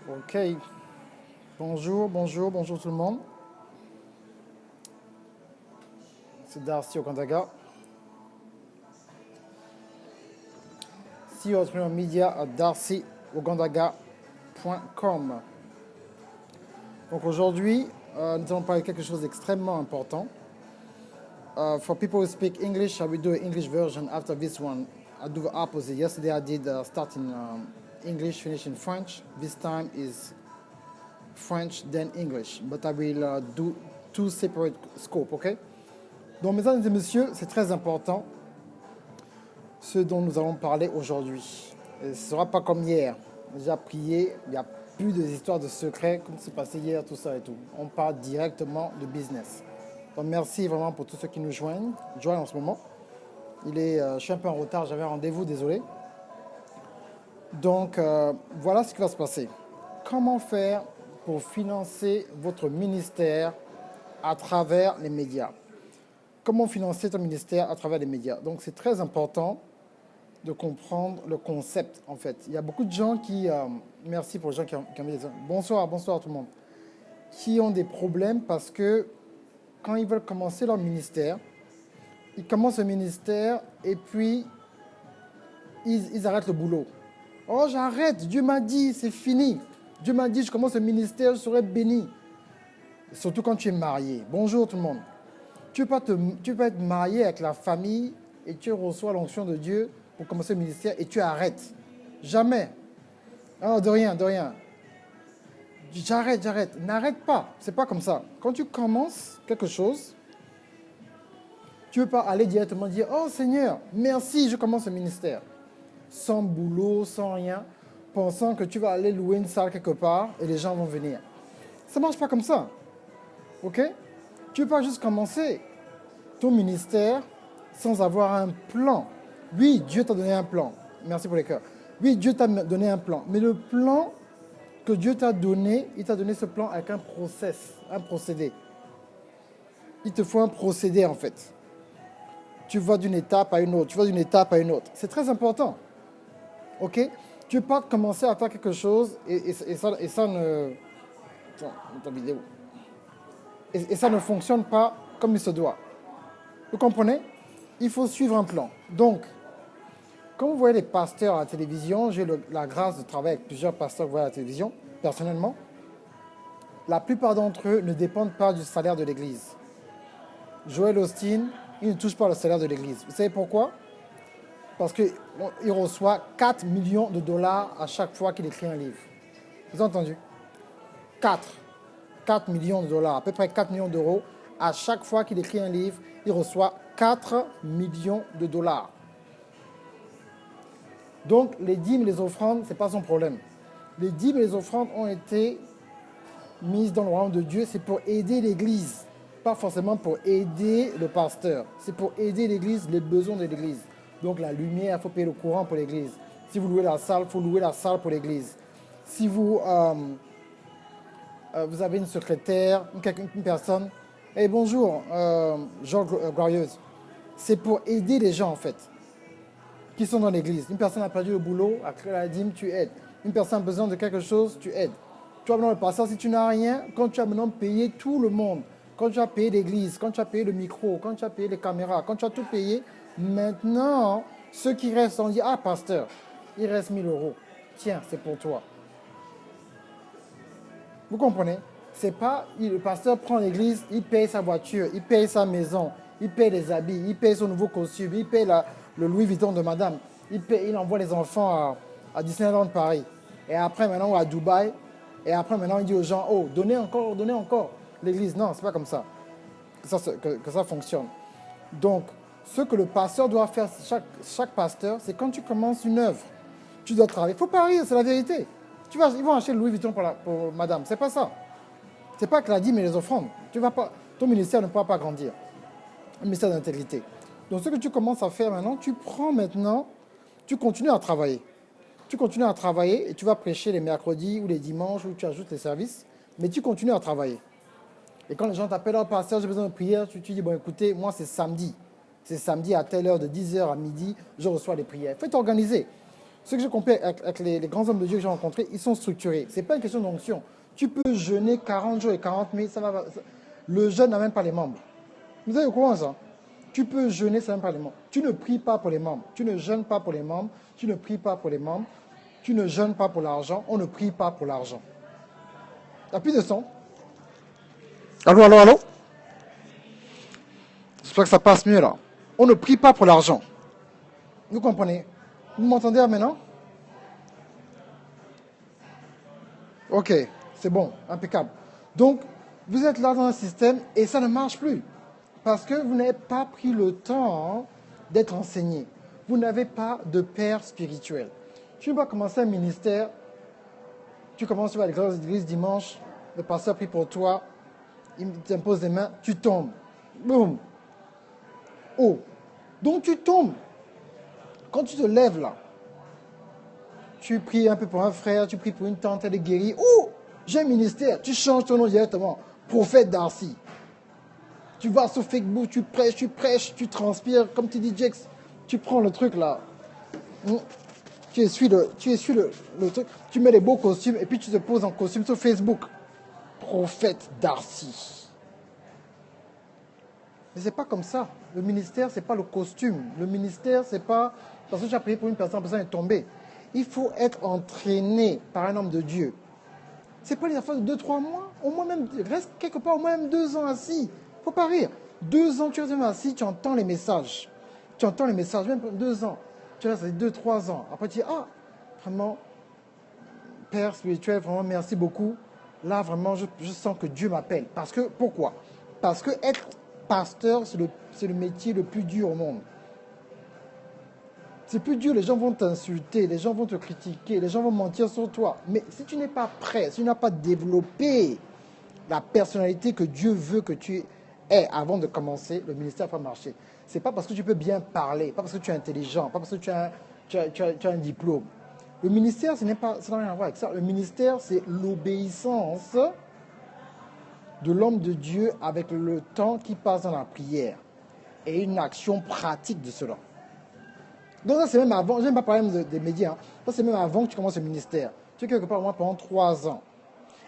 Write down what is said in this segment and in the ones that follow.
Ok, bonjour tout le monde. C'est Darcy Okandaga, CEO Entrepreneur Media à darcyogandaga.com. Donc aujourd'hui, nous allons parler de quelque chose d'extrêmement important. For people who speak English, I will do an English version after this one. I do the opposite. Yesterday I did start in English, finish in French. This time is French, then English. But I will do two separate scopes, okay? Donc, mesdames et messieurs, c'est très important ce dont nous allons parler aujourd'hui. Ce ne sera pas comme hier. J'ai prié, il n'y a plus des histoires de secrets comme c'est passé hier, tout ça et tout. On parle directement de business. Donc, merci vraiment pour tous ceux qui nous joignent en ce moment. Je suis un peu en retard, j'avais un rendez-vous, désolé. Donc, voilà ce qui va se passer. Comment faire pour financer votre ministère à travers les médias? Comment financer ton ministère à travers les médias? Donc, c'est très important de comprendre le concept, en fait. Il y a beaucoup de gens qui... merci pour les gens qui ont mis des... Bonsoir tout le monde. Qui ont des problèmes parce que quand ils veulent commencer leur ministère, ils commencent le ministère et puis ils arrêtent le boulot. Oh, j'arrête, Dieu m'a dit, c'est fini. Dieu m'a dit, je commence le ministère, je serai béni. Surtout quand tu es marié. Bonjour tout le monde. Tu peux être marié avec la famille et tu reçois l'onction de Dieu pour commencer le ministère et tu arrêtes. Jamais. Oh, de rien. J'arrête. N'arrête pas. C'est pas comme ça. Quand tu commences quelque chose, tu ne peux pas aller directement dire « Oh Seigneur, merci, je commence le ministère. » Sans boulot, sans rien, pensant que tu vas aller louer une salle quelque part et les gens vont venir. Ça ne marche pas comme ça. Ok? Tu ne peux pas juste commencer ton ministère sans avoir un plan. Oui, Dieu t'a donné un plan. Merci pour les cœurs. Oui, Dieu t'a donné un plan. Mais le plan que Dieu t'a donné, il t'a donné ce plan avec un procédé. Il te faut un procédé en fait. Tu vas d'une étape à une autre, C'est très important. Ok? Tu ne peux pas commencer à faire quelque chose et ça ne... Attends, vidéo. Et ça ne fonctionne pas comme il se doit. Vous comprenez? Il faut suivre un plan. Donc, quand vous voyez les pasteurs à la télévision, j'ai la grâce de travailler avec plusieurs pasteurs que vous voyez à la télévision, personnellement, la plupart d'entre eux ne dépendent pas du salaire de l'Église. Joel Osteen, il ne touche pas le salaire de l'Église. Vous savez pourquoi? Parce qu'il reçoit 4 millions de dollars à chaque fois qu'il écrit un livre. Vous avez entendu? 4 millions de dollars, à peu près 4 millions d'euros. À chaque fois qu'il écrit un livre, il reçoit 4 millions de dollars. Donc, les dîmes et les offrandes, ce n'est pas son problème. Les dîmes et les offrandes ont été mises dans le royaume de Dieu, c'est pour aider l'Église. Pas forcément pour aider le pasteur. C'est pour aider l'Église, les besoins de l'Église. Donc, la lumière, il faut payer le courant pour l'Église. Si vous louez la salle, il faut louer la salle pour l'Église. Si vous avez une secrétaire, une personne, hey, bonjour, Jean Glorieuse. C'est pour aider les gens, en fait, qui sont dans l'église. Une personne a perdu le boulot, a créé la dîme, tu aides. Une personne a besoin de quelque chose, tu aides. Tu vas maintenant le pasteur, si tu n'as rien, quand tu as maintenant payé tout le monde, quand tu as payé l'église, quand tu as payé le micro, quand tu as payé les caméras, quand tu as tout payé, maintenant, ceux qui restent, on dit, ah, pasteur, il reste 1 000 euros. Tiens, c'est pour toi. Vous comprenez? C'est pas, le pasteur prend l'église, il paye sa voiture, il paye sa maison, il paye les habits, il paye son nouveau costume, il paye le Louis Vuitton de madame, il envoie les enfants à Disneyland Paris. Et après, maintenant, à Dubaï. Et après, maintenant, il dit aux gens, oh, donnez encore. L'église, non, c'est pas comme ça que ça fonctionne. Donc, ce que le pasteur doit faire, chaque pasteur, c'est quand tu commences une œuvre, tu dois travailler. Il ne faut pas rire, c'est la vérité. Ils vont acheter le Louis Vuitton pour madame. C'est pas ça. C'est pas que la dîme et les offrandes. Ton ministère ne pourra pas grandir. Un ministère d'intégrité. Donc, ce que tu commences à faire maintenant, tu continues à travailler. Tu continues à travailler et tu vas prêcher les mercredis ou les dimanches où tu ajoutes les services, mais tu continues à travailler. Et quand les gens t'appellent, oh, pasteur, j'ai besoin de prière, tu dis, bon, écoutez, moi, c'est samedi. C'est samedi à telle heure, de 10h à midi, je reçois les prières. Il faut t'organiser. Ce que j'ai compris avec les grands hommes de Dieu que j'ai rencontrés, ils sont structurés. Ce n'est pas une question d'onction. Tu peux jeûner 40 jours et 40 000, le jeûne n'a même pas les membres. Vous avez au courant ça? Tu peux jeûner, ça n'a même pas les membres. Tu ne pries pas pour les membres. Tu ne jeûnes pas pour les membres. Tu ne pries pas pour les membres. Tu ne jeûnes pas pour l'argent. On ne prie pas pour l'argent. T'as plus de son? Allô, allô, allô? J'espère que ça passe mieux là. On ne prie pas pour l'argent. Vous comprenez? Vous m'entendez là maintenant? Ok, c'est bon, impeccable. Donc, vous êtes là dans un système et ça ne marche plus. Parce que vous n'avez pas pris le temps d'être enseigné. Vous n'avez pas de père spirituel. Tu vas commencer un ministère, tu commences, tu vas à l'église dimanche, le pasteur prie pour toi, il t'impose des mains, tu tombes. Boum. Oh. Donc tu tombes. Quand tu te lèves là, tu pries un peu pour un frère, tu pries pour une tante, elle est guérie. Oh, j'ai un ministère, tu changes ton nom directement. Prophète Darcy. Tu vas sur Facebook, tu prêches, tu transpires, comme tu dis Jex, tu prends le truc là. Tu essuies le truc, tu mets les beaux costumes et puis tu te poses en costume sur Facebook. Prophète Darcy. Mais c'est pas comme ça. Le ministère, c'est pas le costume. Le ministère, c'est pas parce que tu as prié pour une personne, la personne est tombée. Il faut être entraîné par un homme de Dieu. C'est pas les affaires de 2-3 mois. Au moins même, reste quelque part au moins même 2 ans assis. Faut pas rire. 2 ans, tu restes assis, tu entends les messages. Tu entends les messages, même 2 ans. Tu restes 2-3 ans. Après, tu dis, ah, vraiment, Père spirituel, vraiment, merci beaucoup. Là, vraiment, je sens que Dieu m'appelle. Parce que, pourquoi? Parce que être pasteur, c'est le métier le plus dur au monde. C'est plus dur, les gens vont t'insulter, les gens vont te critiquer, les gens vont mentir sur toi. Mais si tu n'es pas prêt, si tu n'as pas développé la personnalité que Dieu veut que tu aies avant de commencer, le ministère va marcher. Ce n'est pas parce que tu peux bien parler, pas parce que tu es intelligent, pas parce que tu as un diplôme. Le ministère, ça n'a rien à voir avec ça. Le ministère, c'est l'obéissance de l'homme de Dieu avec le temps qui passe dans la prière et une action pratique de cela. Donc ça, c'est même avant, je n'aime pas parler des médias, hein. Ça, c'est même avant que tu commences le ministère. Tu es quelque part au moins pendant 3 ans.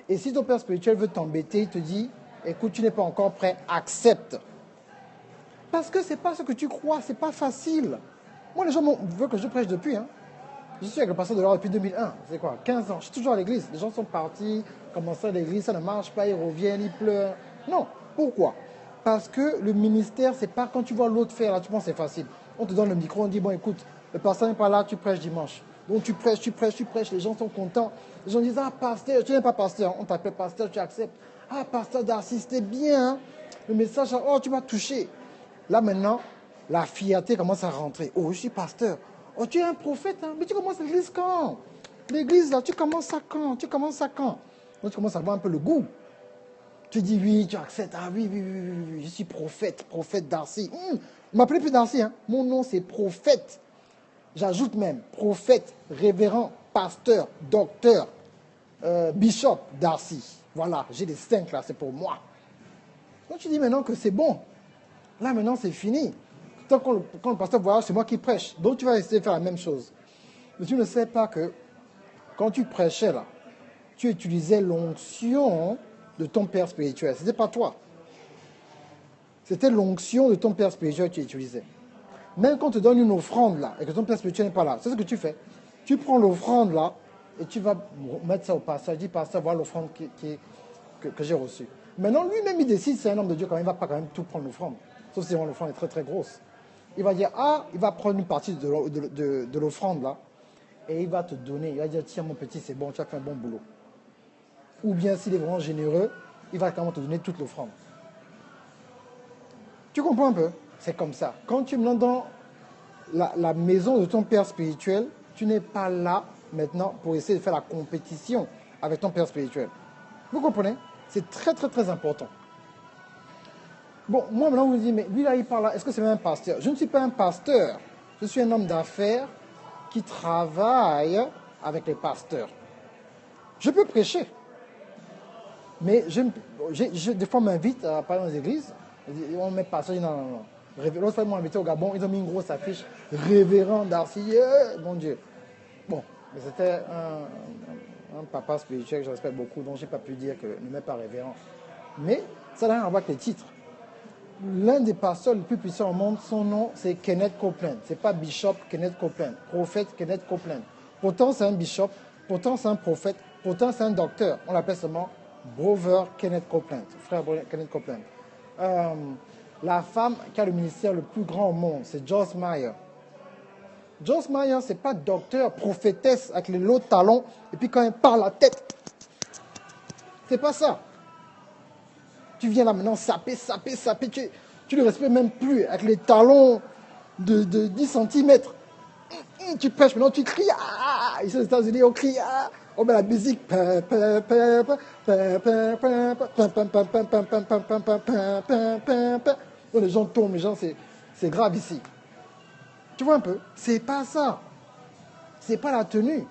Et si ton père spirituel veut t'embêter, il te dit, écoute, tu n'es pas encore prêt, accepte. Parce que ce n'est pas ce que tu crois, ce n'est pas facile. Moi, les gens veulent que je prêche depuis. Hein. Je suis avec le pasteur de l'or depuis 2001. C'est quoi, 15 ans. Je suis toujours à l'église. Les gens sont partis, commencent à l'église, ça ne marche pas, ils reviennent, ils pleurent. Non. Pourquoi? Parce que le ministère, c'est pas quand tu vois l'autre faire, là, tu penses que c'est facile. On te donne le micro, on dit, bon, écoute, le pasteur n'est pas là, tu prêches dimanche. Donc tu prêches, les gens sont contents. Les gens disent, ah, pasteur, tu n'es pas pasteur, on t'appelle pasteur, tu acceptes. Ah, pasteur Darcy, c'était bien. Hein. Le message, oh, tu m'as touché. Là, maintenant, la fierté commence à rentrer. Oh, je suis pasteur. Oh, tu es un prophète, hein. Mais tu commences l'église quand? L'église, là, tu commences à quand? Donc tu commences à avoir un peu le goût. Tu dis oui, tu acceptes. Ah oui, je suis prophète Darcy. Ne m'appelez plus Darcy, hein. Mon nom, c'est prophète. J'ajoute même prophète, révérend, pasteur, docteur, bishop Darcy. Voilà, j'ai les 5 là, c'est pour moi. Donc tu dis maintenant que c'est bon. Là, maintenant, c'est fini. Quand le pasteur voyage, c'est moi qui prêche. Donc tu vas essayer de faire la même chose. Mais tu ne sais pas que quand tu prêchais là, tu utilisais l'onction de ton père spirituel. Ce n'était pas toi. C'était l'onction de ton père spirituel que tu utilisais. Même quand on te donne une offrande là, et que ton père spirituel n'est pas là, c'est ce que tu fais. Tu prends l'offrande là, et tu vas mettre ça au pasteur. Dis, pasteur, voilà l'offrande que j'ai reçue. Maintenant, lui-même, il décide, c'est un homme de Dieu, quand même, il ne va pas quand même tout prendre l'offrande. Sauf si l'offrande est très très grosse. Il va dire, ah, il va prendre une partie de l'offrande là, et il va te donner. Il va dire, tiens mon petit, c'est bon, tu as fait un bon boulot. Ou bien, s'il est vraiment généreux, il va quand même te donner toute l'offrande. Tu comprends un peu? C'est comme ça. Quand tu me dans la maison de ton père spirituel, tu n'es pas là maintenant pour essayer de faire la compétition avec ton père spirituel. Vous comprenez? C'est très très très important. Bon, moi maintenant vous me dites, mais lui là il parle là, est-ce que c'est même un pasteur? Je ne suis pas un pasteur. Je suis un homme d'affaires qui travaille avec les pasteurs. Je peux prêcher. Mais des fois on m'invite à parler dans les églises. On met pasteur, non. L'autre fois, ils m'ont invité au Gabon, ils ont mis une grosse affiche. Révérend Darcy, mon Dieu. Bon, mais c'était un papa spirituel que je respecte beaucoup, donc je n'ai pas pu dire que ne m'est pas révérend. Mais ça n'a rien à voir avec les titres. L'un des pasteurs les plus puissants au monde, son nom, c'est Kenneth Copeland. Ce n'est pas Bishop Kenneth Copeland, prophète Kenneth Copeland. Pourtant, c'est un bishop, pourtant, c'est un prophète, pourtant, c'est un docteur. On l'appelle seulement Brother Kenneth Copeland, frère Kenneth Copeland. La femme qui a le ministère le plus grand au monde, c'est Joyce Meyer. Joyce Meyer, ce n'est pas docteur, prophétesse avec les lots de talons, et puis quand elle parle la tête, c'est pas ça. Tu viens là maintenant saper, tu ne le respectes même plus avec les talons de 10 cm. Tu pêches, maintenant tu cries. Ah, ici aux États-Unis, on crie. Ah, on met la musique. Donc les gens tombent, c'est grave ici. Tu vois un peu? C'est pas ça. C'est pas la tenue.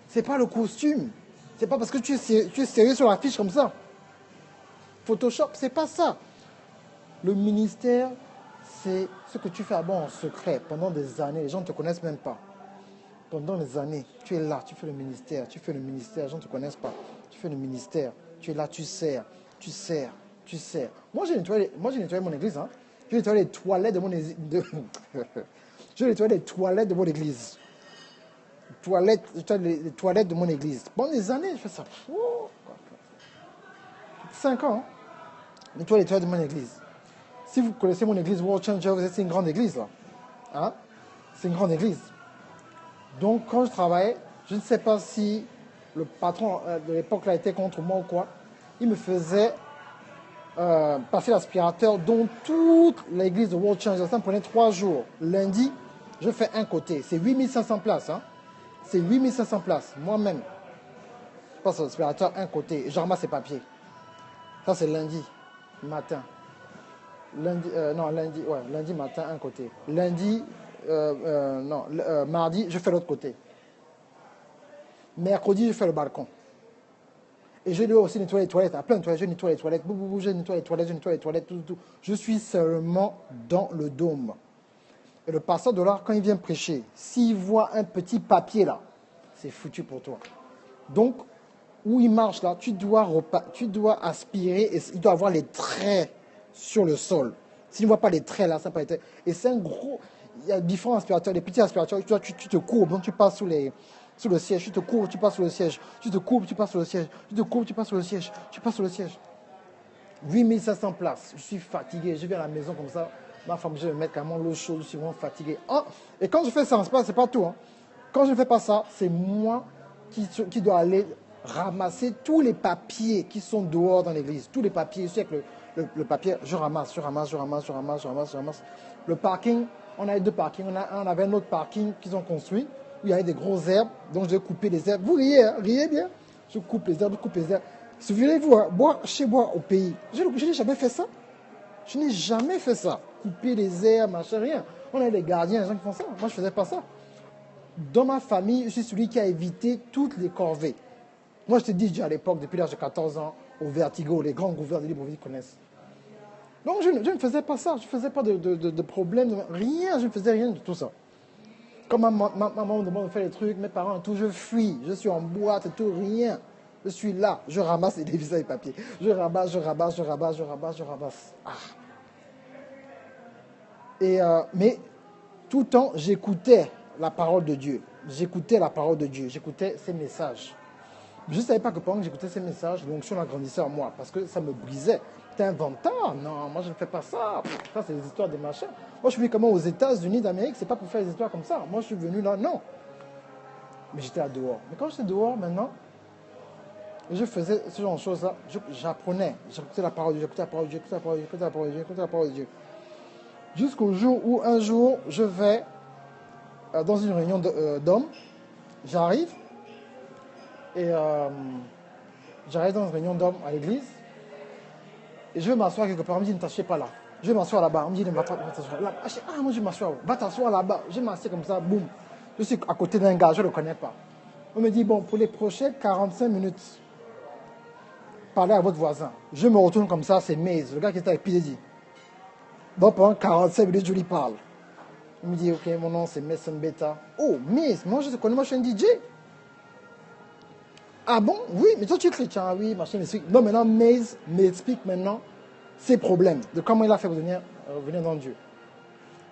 C'est pas le costume. C'est pas parce que tu es sérieux sur l'affiche comme ça. Photoshop, c'est pas ça. Le ministère, c'est ce que tu fais d'abord en secret pendant des années. Les gens ne te connaissent même pas. Pendant des années, tu es là, tu fais le ministère, les gens ne te connaissent pas. Tu fais le ministère, tu es là, tu sers. Moi, j'ai nettoyé mon église. Hein. J'ai nettoyé les toilettes de mon église. J'ai nettoyé les toilettes de mon église. Les toilettes de mon église. Pendant des années, je fais ça. 5 ans. Hein. Nettoyer les toilettes de mon église. Si vous connaissez mon église World Changer, vous êtes une grande église là. Hein? C'est une grande église. Donc quand je travaillais, je ne sais pas si le patron de l'époque là était contre moi ou quoi. Il me faisait passer l'aspirateur dont toute l'église de World Changer. Ça me prenait 3 jours. Lundi, je fais un côté. C'est 8500 places. Hein? C'est 8500 places. Moi-même, je passe l'aspirateur un côté et je ramasse les papiers. Ça c'est lundi matin. Lundi matin, un côté. Mardi, je fais l'autre côté. Mercredi, je fais le balcon. Et je dois aussi nettoyer les toilettes. À plein de toilettes, je nettoie les toilettes. Je nettoie les toilettes, tout. Je suis seulement dans le dôme. Et le pasteur de l'art, quand il vient prêcher, s'il voit un petit papier là, c'est foutu pour toi. Donc, où il marche là, tu dois aspirer et il doit avoir les traits sur le sol. S'il ne voit pas les traits là, ça peut être... Et c'est un gros... Il y a différents aspirateurs, les petits aspirateurs, tu te courbes, donc tu passes sous le siège, tu te courbes, tu passes sur le siège, tu te courbes, tu passes sur le siège, tu te courbes, tu passes sur le siège, tu passes sur le siège. 8500 places, je suis fatigué, je viens à la maison comme ça, ma femme, je vais me mettre carrément l'eau chaude, je suis vraiment fatigué. Oh, et quand je fais ça, c'est pas tout. Hein. Quand je ne fais pas ça, c'est moi qui dois aller ramasser tous les papiers qui sont dehors dans l'église. Tous les papiers, je sais que le papier, je ramasse. Le parking, on avait 2 parkings. On avait un autre parking qu'ils ont construit où il y avait des grosses herbes. Donc je devais couper les herbes. Vous riez, hein, riez bien. Je coupe les herbes. Souvenez-vous, hein, chez moi au pays, je n'ai jamais fait ça. Je n'ai jamais fait ça. Couper les herbes, machin, rien. On a des gardiens, des gens qui font ça. Moi, je ne faisais pas ça. Dans ma famille, je suis celui qui a évité toutes les corvées. Moi, je te dis, à l'époque, depuis l'âge de 14 ans, au Vertigo, les grands gouverneurs de Libreville connaissent. Donc, je ne faisais pas ça. Je ne faisais pas de problème. Rien, je ne faisais rien de tout ça. Quand ma maman me demande de faire des trucs, mes parents, tout, je fuis. Je suis en boîte, tout, rien. Je suis là. Je ramasse les visas et papiers. Je ramasse. Ah. Mais tout le temps, j'écoutais la parole de Dieu. J'écoutais ses messages. Je ne savais pas que pendant que j'écoutais ces messages, l'onction agrandissait en moi, parce que ça me brisait. T'es inventeur? Non, moi je ne fais pas ça. Ça, c'est des histoires de machin. Moi, je suis venu comment aux États-Unis d'Amérique, c'est pas pour faire des histoires comme ça. Moi, je suis venu là, non. Mais j'étais là dehors. Mais quand j'étais dehors, maintenant, je faisais ce genre de choses-là, j'apprenais. J'écoutais la parole de Dieu, j'écoutais la parole de Dieu. Jusqu'au jour où, un jour, je vais dans une réunion d'hommes. J'arrive. Et j'arrive dans une réunion d'hommes à l'église. Et je vais m'asseoir quelque part. On me dit, ne t'assieds pas là. Je vais m'asseoir là-bas. On me dit, ne va pas t'asseoir là. Ah, moi je vais m'asseoir. Va t'asseoir là-bas. Je m'assieds comme ça, boum. Je suis à côté d'un gars, je ne le connais pas. On me dit, bon, pour les prochaines 45 minutes, parlez à votre voisin. Je me retourne comme ça, c'est Maze, le gars qui était avec P. Donc pendant 45 minutes, je lui parle. Il me dit, ok, mon nom c'est Mason Beta. Oh, Miss, moi je te connais, moi je suis un DJ. Ah bon? Oui, mais toi tu es chrétien, oui, machin, mais non, maintenant Maze m'explique maintenant ses problèmes, de comment il a fait pour venir dans Dieu.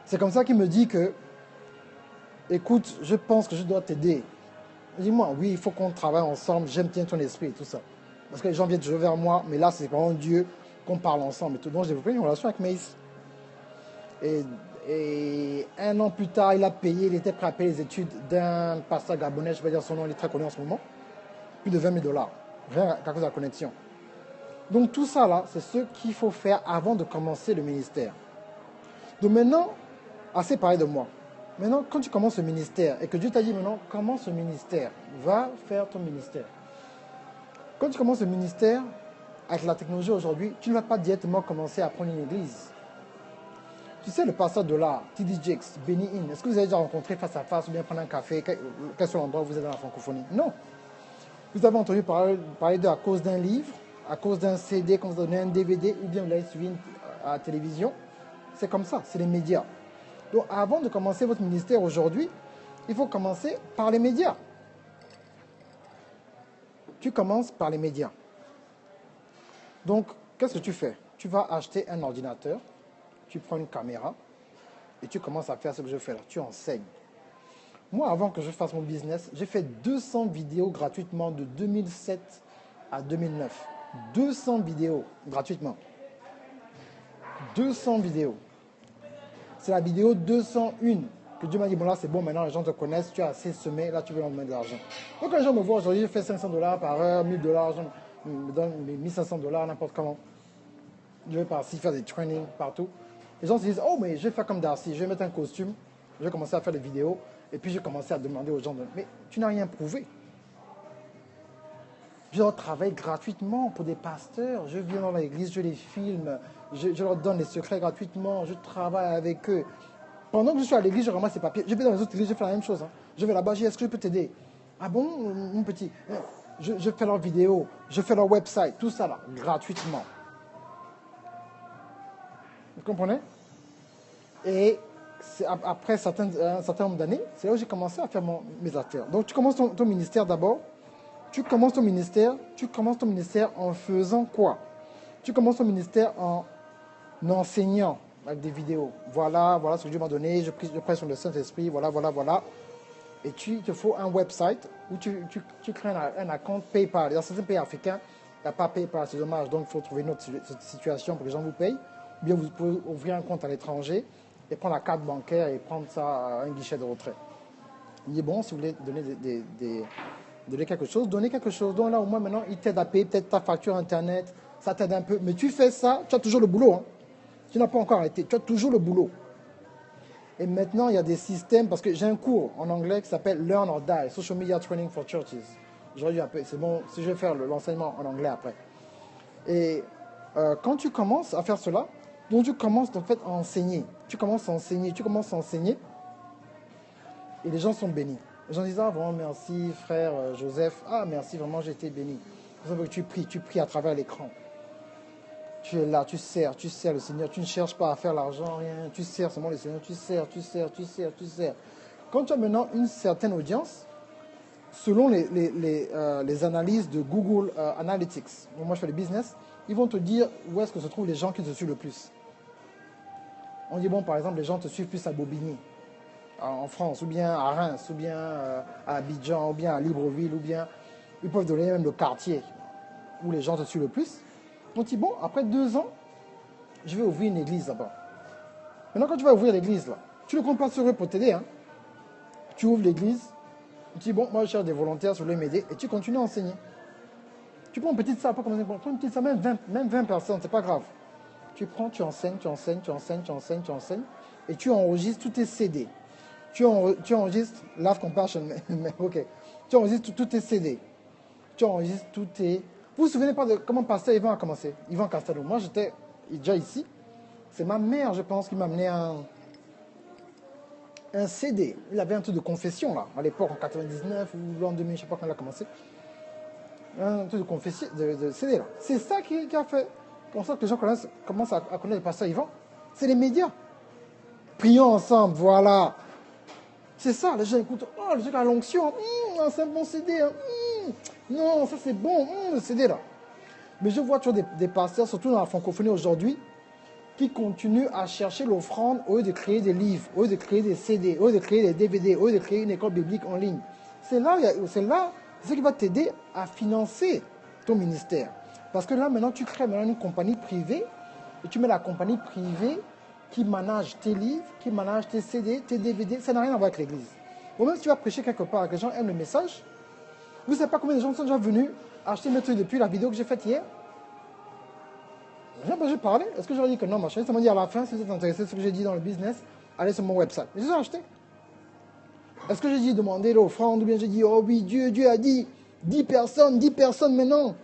C'est comme ça qu'il me dit que, écoute, je pense que je dois t'aider. Dis-moi, oui, il faut qu'on travaille ensemble, j'aime bien ton esprit et tout ça. Parce que les gens viennent toujours vers moi, mais là c'est vraiment Dieu qu'on parle ensemble et tout. Donc j'ai développé une relation avec Maze. Et 1 an plus tard, il a payé, il était prêt à payer les études d'un pasteur gabonais, je vais dire son nom, il est très connu en ce moment. Plus de 20 000 $, rien qu'à cause de la connexion. Donc tout ça là, c'est ce qu'il faut faire avant de commencer le ministère. Donc maintenant, assez parlé de moi. Maintenant, quand tu commences le ministère et que Dieu t'a dit maintenant, commence le ministère, va faire ton ministère. Quand tu commences le ministère, avec la technologie aujourd'hui, tu ne vas pas directement commencer à prendre une église. Tu sais, le pasteur de l'art, TD Jakes, Benny Hinn, est-ce que vous avez déjà rencontré face à face ou bien prendre un café, quel soit l'endroit où vous êtes dans la francophonie? Non. Vous avez entendu parler d'eux à cause d'un livre, à cause d'un CD, quand vous donnez un DVD, ou bien vous l'avez suivi à la télévision. C'est comme ça, c'est les médias. Donc avant de commencer votre ministère aujourd'hui, il faut commencer par les médias. Tu commences par les médias. Donc, qu'est-ce que tu fais? Tu vas acheter un ordinateur, tu prends une caméra, et tu commences à faire ce que je fais là. Tu enseignes. Moi, avant que je fasse mon business, j'ai fait 200 vidéos gratuitement de 2007 à 2009. 200 vidéos gratuitement. 200 vidéos. C'est la vidéo 201 que Dieu m'a dit, bon là c'est bon, maintenant les gens te connaissent, tu as assez semé, là tu veux leur donner de l'argent. Donc quand les gens me voient aujourd'hui, je fais 500 $ par heure, 1000 $, je me donne 1500 $, n'importe comment. Je vais par-ci faire des trainings partout. Les gens se disent, oh mais je vais faire comme Darcy, je vais mettre un costume, je vais commencer à faire des vidéos, et puis je vais commencer à demander aux gens, mais tu n'as rien prouvé. Je leur travaille gratuitement pour des pasteurs, je viens dans l'église, je les filme, je leur donne les secrets gratuitement, je travaille avec eux. Pendant que je suis à l'église, je ramasse ces papiers. Je vais dans les autres églises, je fais la même chose. Hein. Je vais là-bas, je dis, est-ce que je peux t'aider? Ah bon, mon petit? Je fais leurs vidéos, je fais leur website, tout ça là, gratuitement. Vous comprenez? Et après un certain nombre d'années, c'est là où j'ai commencé à faire mes affaires. Donc tu commences ton ministère d'abord. Tu commences ton ministère en faisant quoi? Tu commences ton ministère en enseignant avec des vidéos. Voilà ce que Dieu m'a donné, je prêche sur le Saint-Esprit, voilà. Et il te faut un website où tu crées un compte PayPal. Dans certains pays africains, il n'y a pas PayPal, c'est dommage, donc il faut trouver une autre situation pour que les gens vous payent. Ou bien vous pouvez ouvrir un compte à l'étranger et prendre la carte bancaire et prendre ça à un guichet de retrait. Il est bon, si vous voulez donner donner quelque chose, donner quelque chose. Donc là, au moins, maintenant, il t'aide à payer peut-être ta facture Internet, ça t'aide un peu. Mais tu fais ça, tu as toujours le boulot. Hein. Tu n'as pas encore arrêté, tu as toujours le boulot. Et maintenant, il y a des systèmes, parce que j'ai un cours en anglais qui s'appelle Learn or Die, Social Media Training for Churches. J'aurais dû un peu, c'est bon, si je vais faire l'enseignement en anglais après. Et quand tu commences à faire cela, donc tu commences en fait à enseigner. Tu commences à enseigner, et les gens sont bénis. Les gens disent, ah vraiment merci frère Joseph, ah merci vraiment j'ai été béni. Tu pries à travers l'écran. Tu es là, tu sers le Seigneur, tu ne cherches pas à faire l'argent, rien, tu sers seulement le Seigneur, tu sers. Quand tu as maintenant une certaine audience, selon les analyses de Google Analytics, moi je fais le business, ils vont te dire où est-ce que se trouvent les gens qui te suivent le plus. On dit, bon, par exemple, les gens te suivent plus à Bobigny, en France, ou bien à Reims, ou bien à Abidjan, ou bien à Libreville, ou bien ils peuvent donner même le quartier où les gens te suivent le plus. On dit, bon, après 2 ans, je vais ouvrir une église là-bas. Maintenant, quand tu vas ouvrir l'église, là, tu ne comptes pas sur eux pour t'aider. Hein. Tu ouvres l'église, tu dis, bon, moi je cherche des volontaires, si vous voulez m'aider, et tu continues à enseigner. Tu prends une petite salle, pas comme ça, prends une petite salle, même 20 personnes, c'est pas grave. Tu prends, tu enseignes, et tu enregistres tous tes CD. Tu enregistres Love Compassion, mais ok. Tu enregistres tous tes CD. Tu enregistres tous tes... Vous vous souvenez pas de comment pasteur Yvan a commencé? Yvan Castaldo. Moi, j'étais déjà ici. C'est ma mère, je pense, qui m'a amené un CD. Il avait un truc de confession, là, à l'époque, en 99 ou l'an 2000, je ne sais pas quand il a commencé. Un truc de confession, de CD, là. C'est ça qui a fait. Pour ça que les gens commencent à connaître le pasteur Yvan. C'est les médias. Prions ensemble, voilà. C'est ça, les gens écoutent. Oh, le truc à l'onction. C'est un bon CD. Hein. Non, ça c'est bon, le CD là. Mais je vois toujours des pasteurs, surtout dans la francophonie aujourd'hui, qui continuent à chercher l'offrande au lieu de créer des livres, au lieu de créer des CD, au lieu de créer des DVD, au lieu de créer une école biblique en ligne. C'est ce qui va t'aider à financer ton ministère. Parce que là, maintenant, tu crées une compagnie privée et tu mets la compagnie privée qui manage tes livres, qui manage tes CD, tes DVD. Ça n'a rien à voir avec l'église. Ou même si tu vas prêcher quelque part, que les gens aiment le message, vous ne savez pas combien de gens sont déjà venus acheter mes trucs depuis la vidéo que j'ai faite hier. J'ai parlé. Est-ce que j'aurais dit que non, machin? Ça m'a dit à la fin, si vous êtes intéressé à ce que j'ai dit dans le business, allez sur mon website. J'ai acheté. Est-ce que j'ai dit demander l'offrande ou bien j'ai dit, oh oui, Dieu a dit 10 personnes maintenant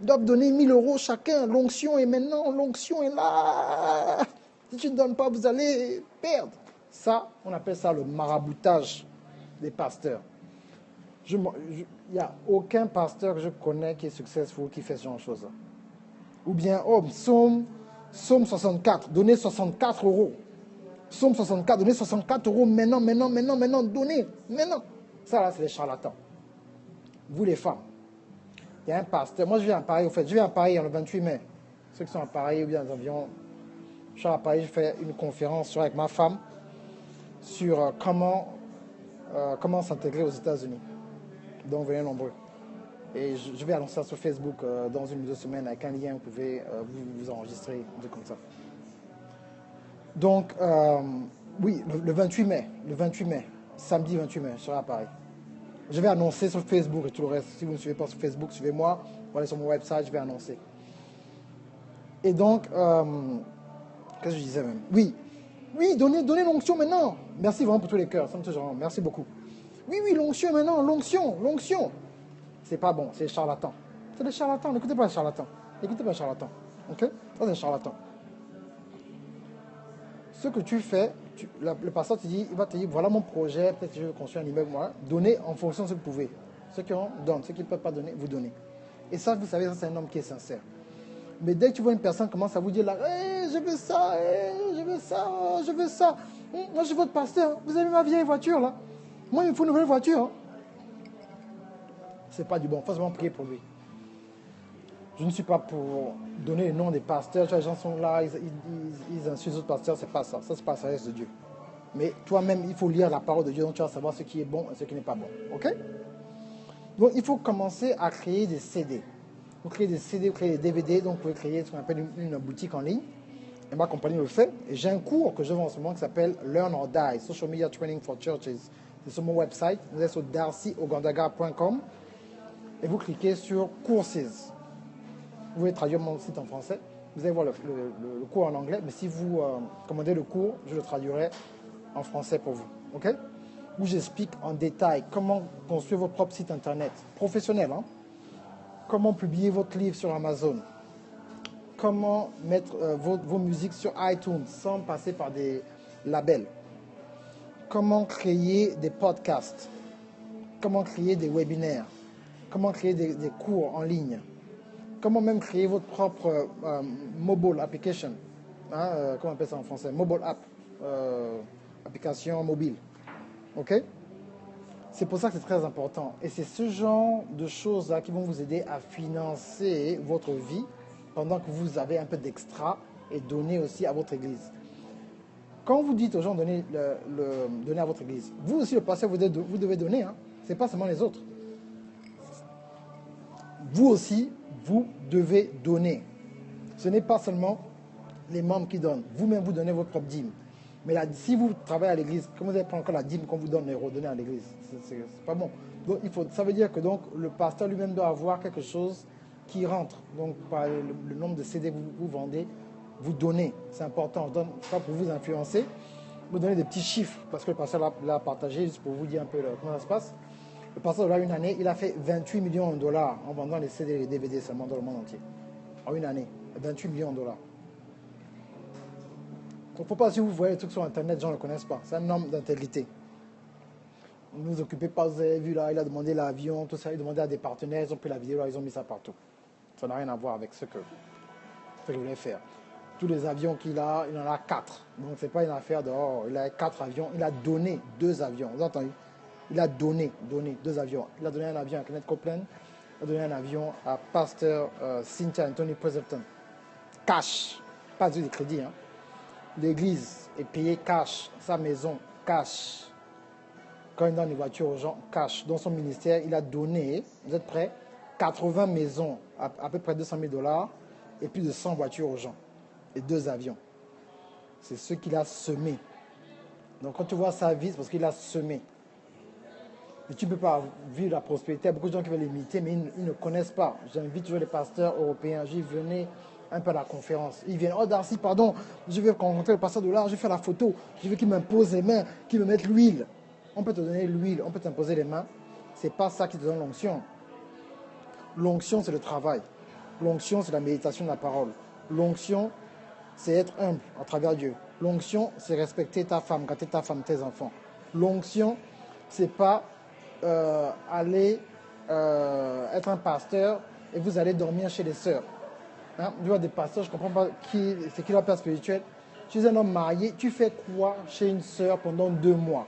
doivent donner 1000 € chacun. L'onction est maintenant, l'onction est là. Si tu ne donnes pas, vous allez perdre. Ça, on appelle ça le maraboutage des pasteurs. Il n'y a aucun pasteur que je connais qui est successful qui fait ce genre de choses. Ou bien, psaume 64, donnez 64 €. Psaume 64, donnez 64 € maintenant, donnez, maintenant. Ça là, c'est les charlatans. Vous les femmes. Il y a un pasteur, moi je viens à Paris, je viens à Paris le 28 mai. Ceux qui sont à Paris ou bien dans avions, je suis à Paris, je fais une conférence avec ma femme sur comment s'intégrer aux États-Unis. Donc venez nombreux. Et je vais annoncer ça sur Facebook dans 1 ou 2 semaines avec un lien, vous pouvez vous enregistrer, un truc comme ça. Donc, oui, le 28 mai, samedi 28 mai, je serai à Paris. Je vais annoncer sur Facebook et tout le reste. Si vous ne me suivez pas sur Facebook, suivez-moi, vous allez sur mon website, je vais annoncer. Et donc, qu'est-ce que je disais même? Oui, donnez l'onction maintenant. Merci vraiment pour tous les cœurs, ça me touche vraiment, merci beaucoup. Oui, l'onction maintenant, l'onction. C'est pas bon, c'est des charlatans. C'est des charlatans, n'écoutez pas les charlatans. Ok? Ça, c'est des charlatans. Ce que tu fais, le pasteur il va te dire, voilà mon projet, peut-être que je veux construire un immeuble, moi. Donnez en fonction de ce que vous pouvez. Ceux qui ont, donnent. Ceux qui ne peuvent pas donner, vous donnez. Et ça, vous savez, ça, c'est un homme qui est sincère. Mais dès que tu vois une personne commence à vous dire, là, je veux ça, je veux ça. Moi, je suis votre pasteur, vous avez ma vieille voiture, là. Moi, il me faut une nouvelle voiture. Hein. C'est pas du bon. Il faut vraiment prier pour lui. Je ne suis pas pour donner le nom des pasteurs. Les gens sont là, ils insultent les autres pasteurs. C'est pas ça. Ça, c'est pas la sagesse de Dieu. Mais toi-même, il faut lire la parole de Dieu. Donc, tu vas savoir ce qui est bon et ce qui n'est pas bon. OK? Donc, il faut commencer à créer des CD. Vous créez des CD, vous créez des DVD. Donc, vous pouvez créer ce qu'on appelle une boutique en ligne. Et ma compagnie le fait. Et j'ai un cours que je vends en ce moment qui s'appelle Learn or Die, Social Media Training for Churches. C'est sur mon website. Vous êtes sur darcyogandaga.com. Et vous cliquez sur Courses. Vous pouvez traduire mon site en français. Vous allez voir le cours en anglais. Mais si vous commandez le cours, je le traduirai en français pour vous. OK? Où j'explique en détail comment construire votre propre site internet professionnel. Hein? Comment publier votre livre sur Amazon. Comment mettre vos musiques sur iTunes sans passer par des labels. Comment créer des podcasts. Comment créer des webinaires. Comment créer des cours en ligne. Comment même créer votre propre mobile application. Hein, comment on appelle ça en français? Mobile app. Application mobile. OK? C'est pour ça que c'est très important. Et c'est ce genre de choses-là qui vont vous aider à financer votre vie pendant que vous avez un peu d'extra et donner aussi à votre église. Quand vous dites aux gens donner à votre église, vous aussi, le pasteur, vous devez donner. Hein. Ce n'est pas seulement les autres. Vous aussi, vous devez donner. Ce n'est pas seulement les membres qui donnent. Vous-même, vous donnez votre propre dîme. Mais là, si vous travaillez à l'église, comment vous allez prendre encore la dîme qu'on vous donne et redonner à l'église? C'est pas bon. Donc, ça veut dire que donc, le pasteur lui-même doit avoir quelque chose qui rentre. Donc, par le nombre de CD que vous vendez, vous donnez. C'est important. Ce n'est pas pour vous influencer. Vous donnez des petits chiffres, parce que le pasteur l'a partagé, juste pour vous dire un peu comment ça se passe. Le pasteur, là, une année, il a fait 28 millions de dollars en vendant les CD et les DVD seulement dans le monde entier. En une année, 28 millions de dollars. Il ne faut pas, si vous voyez les trucs sur Internet, les gens ne le connaissent pas. C'est un homme d'intégrité. Ne vous occupez pas, vous avez vu là, il a demandé l'avion, tout ça, il a demandé à des partenaires, ils ont pris la vidéo, là, ils ont mis ça partout. Ça n'a rien à voir avec ce qu'il voulait faire. tous les avions qu'il a, il en a 4. Donc, ce n'est pas une affaire de, oh, il a 4 avions. Il a donné 2 avions. Vous avez entendu? Il a donné 2 avions. Il a donné un avion à Kenneth Copeland. Il a donné un avion à Pasteur Cynthia Anthony Preserton. Cash. Pas de crédit. Hein. L'église est payée cash. Sa maison, cash. Quand il donne les voitures aux gens, cash. Dans son ministère, il a donné, vous êtes prêts, 80 maisons, à peu près 200 000 $ et plus de 100 voitures aux gens. Et 2 avions. C'est ce qu'il a semé. Donc quand tu vois sa vie, c'est parce qu'il a semé. Et tu ne peux pas vivre la prospérité. Il y a beaucoup de gens qui veulent l'imiter, mais ils ne connaissent pas. J'invite toujours les pasteurs européens. J'y venais un peu à la conférence. Ils viennent, oh Darcy, pardon, je vais rencontrer le pasteur de là, je vais faire la photo. Je veux qu'il m'impose les mains, qu'il me mette l'huile. On peut te donner l'huile, on peut t'imposer les mains. Ce n'est pas ça qui te donne l'onction. L'onction, c'est le travail. L'onction, c'est la méditation de la parole. L'onction, c'est être humble à travers Dieu. L'onction, c'est respecter ta femme, gâter ta femme, tes enfants. L'onction, c'est pas aller être un pasteur et vous allez dormir chez les sœurs. Hein? Tu vois des pasteurs, je ne comprends pas c'est qui leur père spirituel. Tu es un homme marié, tu fais quoi chez une sœur pendant 2 mois?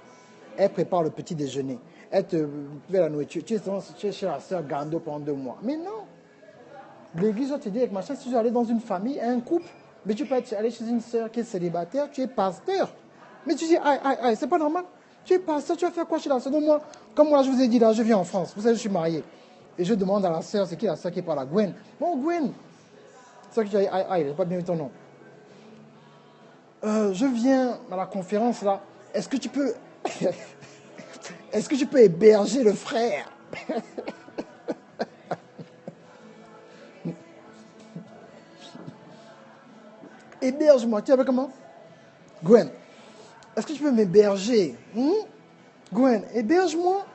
Elle prépare le petit déjeuner. Elle te fait la nourriture. Tu es chez la sœur Gando pendant 2 mois. Mais non. L'église va te dire avec machin, si tu veux aller dans une famille, un couple, mais tu peux aller chez une sœur qui est célibataire, tu es pasteur. Mais tu dis, aïe, c'est pas normal. Tu es pasteur, tu vas faire quoi chez la sœur? Donc moi, comme moi je vous ai dit là, je viens en France. Vous savez, je suis marié. Et je demande à la sœur, c'est qui la sœur qui parle à Gwen? Bon, Gwen. C'est ça que tu dis, aïe, j'ai pas bien vu ton nom. Je viens à la conférence là. Est-ce que tu peux héberger le frère? Héberge-moi. Tu appelles comment? Gwen. Est-ce que tu peux m'héberger? Gwen, héberge-moi.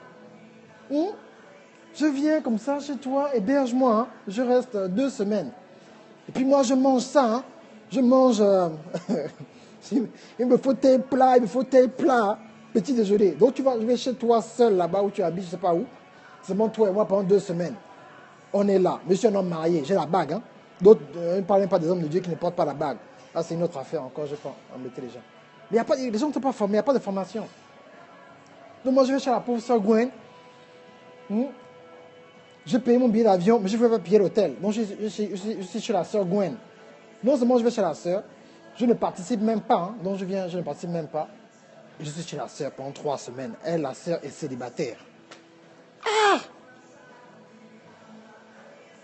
Je viens comme ça chez toi, héberge-moi. Hein. Je reste 2 semaines. Et puis moi, je mange ça. Hein. Je mange... il me faut tel plat, Petit déjeuner. Donc je vais chez toi seul là-bas où tu habites, je ne sais pas où. C'est bon, toi et moi pendant 2 semaines. On est là. Monsieur un homme marié, j'ai la bague. Hein. D'autres ne parlent même pas des hommes de Dieu qui ne portent pas la bague. Ah, c'est une autre affaire encore, je vais pas embêter les gens. Mais les gens ne sont pas formés, il n'y a pas de formation. Donc moi, je vais chez la pauvre soeur Gwen. Je paye mon billet d'avion, mais je ne veux pas payer l'hôtel. Donc je suis chez la soeur Gwen. Non seulement je vais chez la soeur, je ne participe même pas. Hein. Donc je ne participe même pas. Je suis chez la soeur pendant 3 semaines. Elle, la soeur, est célibataire. Ah!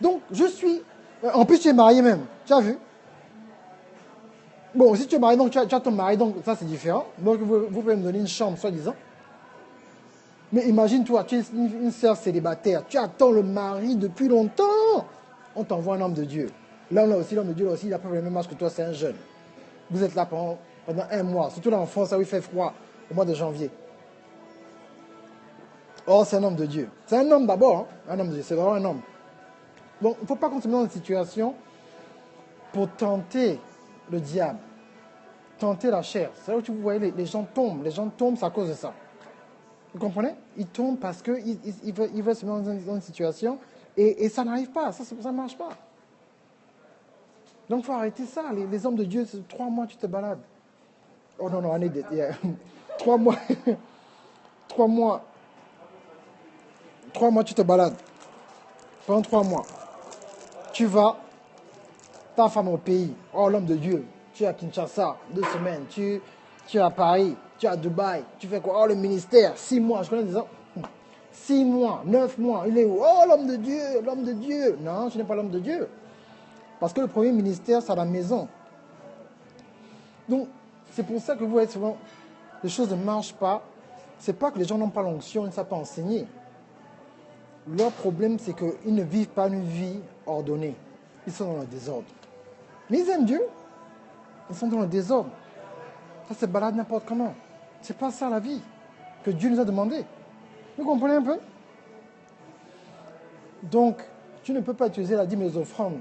Donc je suis... En plus, tu es marié même. Tu as vu? Bon, si tu es marié, donc tu as ton mari, donc ça c'est différent. Donc vous pouvez me donner une chambre, soi-disant. Mais imagine-toi, tu es une sœur célibataire, tu attends le mari depuis longtemps. On t'envoie un homme de Dieu. L'homme de Dieu, il a pas le même âge que toi, c'est un jeune. Vous êtes là pendant 1 mois, surtout là en France, où il fait froid, au mois de janvier. Oh, c'est un homme de Dieu. C'est un homme d'abord, hein? Un homme de Dieu, c'est vraiment un homme. Donc, il ne faut pas qu'on se mette dans une situation pour tenter le diable, tenter la chair. C'est là où vous voyez les gens tombent. Les gens tombent, c'est à cause de ça. Vous comprenez? Ils tombent parce qu'ils veulent se mettre dans une situation et ça n'arrive pas, ça ne marche pas. Donc il faut arrêter ça. Les hommes de Dieu, 3 mois tu te balades. Oh non, 3 mois. 3 mois. 3 mois tu te balades. Pendant 3 mois. Tu vas, ta femme au pays. Oh l'homme de Dieu, tu es à Kinshasa, 2 semaines. Tu es à Paris. Tu es à Dubaï, tu fais quoi? Oh, le ministère, 6 mois, je connais des gens. 6 mois, 9 mois, il est où? Oh, l'homme de Dieu, l'homme de Dieu. Non, je n'ai pas l'homme de Dieu. Parce que le premier ministère, c'est à la maison. Donc, c'est pour ça que vous voyez souvent, les choses ne marchent pas. Ce n'est pas que les gens n'ont pas l'onction, ils ne savent pas enseigner. Leur problème, c'est qu'ils ne vivent pas une vie ordonnée. Ils sont dans le désordre. Mais ils aiment Dieu. Ils sont dans le désordre. Ça se balade n'importe comment. C'est pas ça la vie que Dieu nous a demandé. Vous comprenez un peu? Donc, tu ne peux pas utiliser la dîme et les offrandes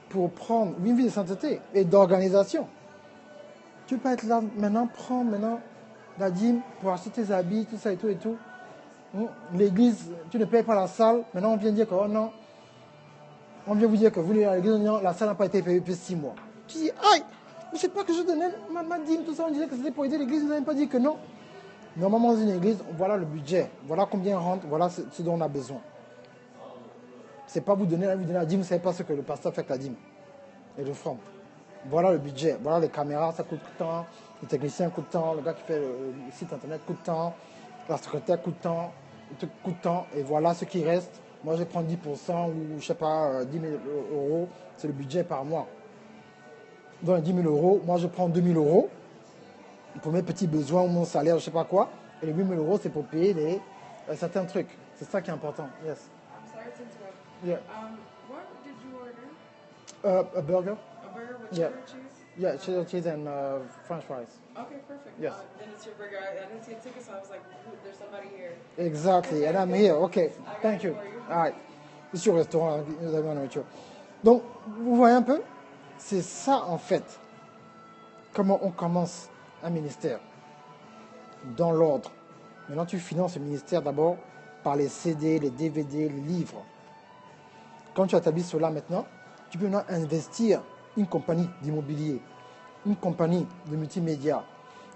pour prendre une vie de sainteté et d'organisation. Tu peux être là maintenant, prendre la dîme pour acheter tes habits, tout ça et tout et tout. L'église, tu ne payes pas la salle. Maintenant, on vient dire que, oh non, on vient vous dire que vous venez à l'église, la salle n'a pas été payée depuis 6 mois. Tu dis, aïe, Je ne sais pas que je donnais ma dîme, tout ça. On disait que c'était pour aider l'église. Vous n'avez pas dit que non. Normalement, dans une église, voilà le budget. Voilà combien rentre. Voilà ce dont on a besoin. Ce n'est pas vous donner la dîme. Vous ne savez pas ce que le pasteur fait avec la dîme et l'offrande. Voilà le budget. Voilà les caméras, ça coûte tant. Le technicien coûte tant. Le gars qui fait le site internet coûte tant. La secrétaire coûte tant. Le truc coûte tant. Et voilà ce qui reste. Moi, je prends 10% ou, je ne sais pas, 10 000 euros. C'est le budget par mois. Dans les 10 000 euros, moi, je prends 2 000 euros pour mes petits besoins ou mon salaire, je ne sais pas quoi. Et les 8 000 euros, c'est pour payer certains trucs. C'est ça qui est important. Yes. I'm sorry to interrupt. Yeah. What did you order? A burger. A burger with Yeah. cheddar cheese? Yeah, cheddar cheese and French fries. Okay, perfect. Yes. Then it's your burger. I didn't see a ticket, so I was like, "Ooh, there's somebody here." Exactly. And I'm here. Okay. Thank you. All right. Ici au restaurant, nous avons la nourriture. Donc, vous voyez un peu? C'est ça, en fait. Comment on commence un ministère. Dans l'ordre. Maintenant, tu finances le ministère d'abord par les CD, les DVD, les livres. Quand tu établis cela maintenant, tu peux maintenant investir une compagnie d'immobilier, une compagnie de multimédia,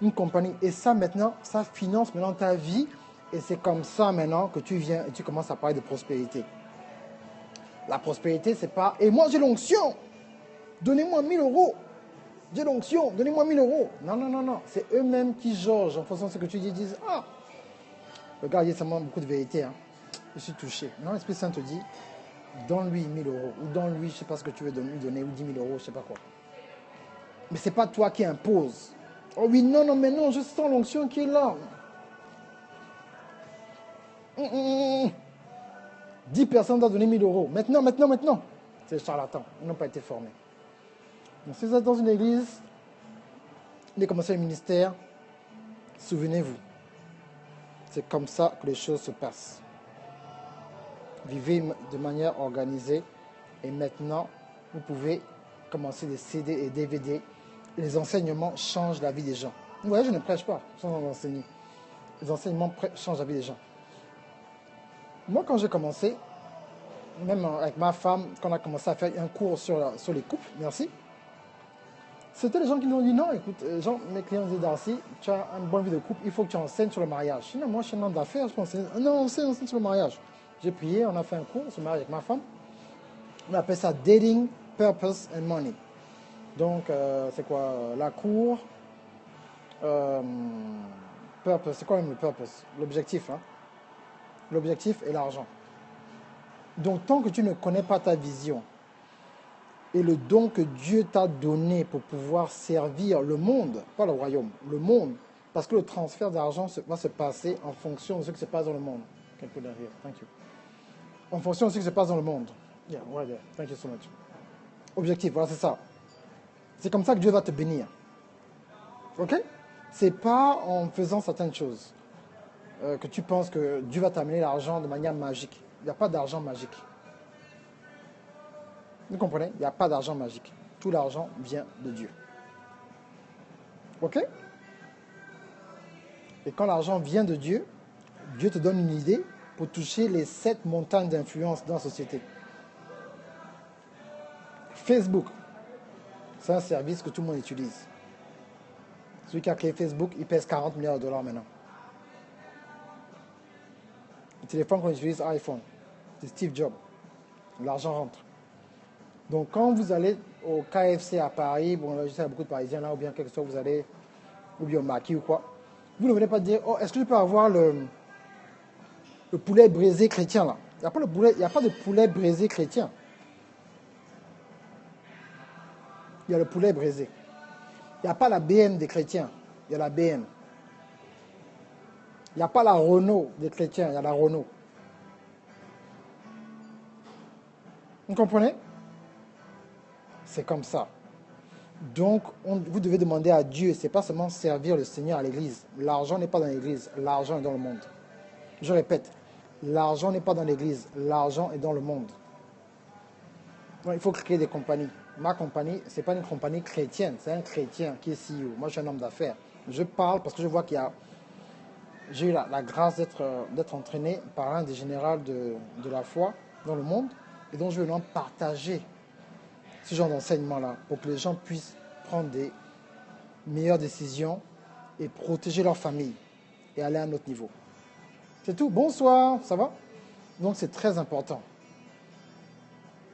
une compagnie. Et ça maintenant, ça finance maintenant ta vie. Et c'est comme ça maintenant que tu viens et tu commences à parler de prospérité. La prospérité, c'est pas « Et moi, j'ai l'onction. Donnez-moi 1 000 euros. J'ai l'onction. Donnez-moi 1 000 euros. » Non, non, non, non. C'est eux-mêmes qui jaugent en fonction de ce que tu dis. Ils disent « Ah, le gars, il y a seulement beaucoup de vérité. Hein. Je suis touché. » Non, l'Esprit Saint te dit « Donne-lui 1 000 euros. » Ou « Donne-lui, je ne sais pas ce que tu veux lui donner. » Ou 10 000 euros, je ne sais pas quoi. Mais ce n'est pas toi qui imposes. « Oh oui, non, non, mais non, je sens l'onction qui est là. » 10 personnes doivent donner 1 000 euros. Maintenant, maintenant, maintenant. C'est des charlatans. Ils n'ont pas été formés. Donc, si vous êtes dans une église, vous commencez le ministère, souvenez-vous. C'est comme ça que les choses se passent. Vivez de manière organisée. Et maintenant, vous pouvez commencer des CD et DVD. Et les enseignements changent la vie des gens. Ouais, je ne prêche pas sans enseigner. Les enseignements changent la vie des gens. Moi, quand j'ai commencé, même avec ma femme, quand on a commencé à faire un cours sur les couples, merci, c'était les gens qui nous ont dit non, écoute, mes clients disaient Darcy, tu as une bonne vie de couple, il faut que tu enseignes sur le mariage. Je dis non, moi je suis un homme d'affaires, je peux enseigner. Non, enseigne sur le mariage. J'ai prié, on a fait un cours sur le mariage avec ma femme. On appelle ça Dating, Purpose and Money. Donc, c'est quoi la cour, purpose, c'est quoi même le purpose? L'objectif, hein? L'objectif est l'argent. Donc, tant que tu ne connais pas ta vision et le don que Dieu t'a donné pour pouvoir servir le monde, pas le royaume, le monde, parce que le transfert d'argent va se passer en fonction de ce qui se passe dans le monde. Quelqu'un derrière, thank you. En fonction de ce qui se passe dans le monde. Yeah, right there. Thank you so much. Objectif, voilà, c'est ça. C'est comme ça que Dieu va te bénir. Ok? C'est pas en faisant certaines choses que tu penses que Dieu va t'amener l'argent de manière magique. Il n'y a pas d'argent magique. Vous comprenez? Il n'y a pas d'argent magique. Tout l'argent vient de Dieu. Ok? Et quand l'argent vient de Dieu, Dieu te donne une idée pour toucher les 7 montagnes d'influence dans la société. Facebook, c'est un service que tout le monde utilise. Celui qui a créé Facebook, il pèse 40 milliards de dollars maintenant. Le téléphone qu'on utilise, iPhone, c'est Steve Jobs. L'argent rentre. Donc, quand vous allez au KFC à Paris, bon, je sais, il y a beaucoup de Parisiens là, ou bien quelque chose, vous allez, ou bien au Maquis ou quoi, vous ne venez pas dire, oh, est-ce que je peux avoir le poulet braisé chrétien là? Il n'y a pas de poulet braisé chrétien. Il y a le poulet braisé. Il n'y a pas la BM des chrétiens, il y a la BM. Il n'y a pas la Renault des chrétiens, il y a la Renault. Vous comprenez? C'est comme ça. Donc, vous devez demander à Dieu, ce n'est pas seulement servir le Seigneur à l'église. L'argent n'est pas dans l'église, l'argent est dans le monde. Je répète, l'argent n'est pas dans l'église, l'argent est dans le monde. Donc, il faut créer des compagnies. Ma compagnie, ce n'est pas une compagnie chrétienne, c'est un chrétien qui est CEO. Moi, je suis un homme d'affaires. Je parle parce que je vois j'ai eu la grâce d'être entraîné par un des généraux de la foi dans le monde. Et donc, je veux vraiment partager ce genre d'enseignement-là pour que les gens puissent prendre des meilleures décisions et protéger leur famille et aller à un autre niveau. C'est tout. Bonsoir, ça va? Donc c'est très important.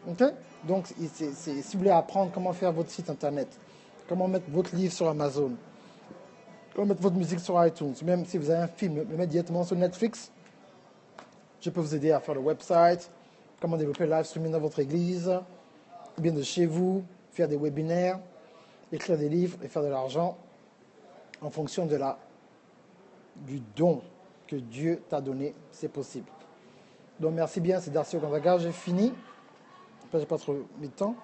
Ok? Donc si vous voulez apprendre comment faire votre site internet, comment mettre votre livre sur Amazon, comment mettre votre musique sur iTunes, même si vous avez un film, le mettre directement sur Netflix, je peux vous aider à faire le website, comment développer le live streaming dans votre église, ou bien de chez vous, faire des webinaires, écrire des livres et faire de l'argent en fonction du don que Dieu t'a donné, c'est possible. Donc merci bien, c'est Darcy Okandaga, j'ai fini. Je n'ai pas trop mis de temps.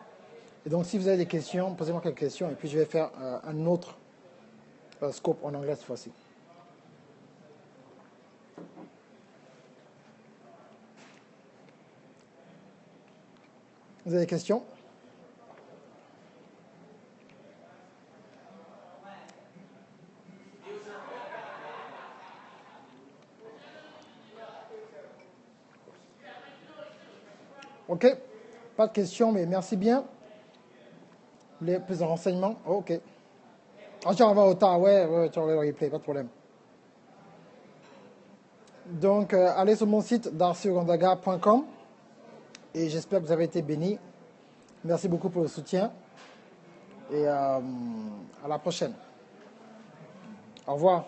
Et donc si vous avez des questions, posez-moi quelques questions et puis je vais faire un autre scope en anglais cette fois-ci. Vous avez des questions? Ok, pas de questions, mais merci bien. Vous voulez plus de renseignements? Oh, ok. Ah, tu vas au tas, ouais, tu regardes le replay, pas de problème. Donc, allez sur mon site darcyogandaga.com et j'espère que vous avez été bénis. Merci beaucoup pour le soutien et à la prochaine. Au revoir.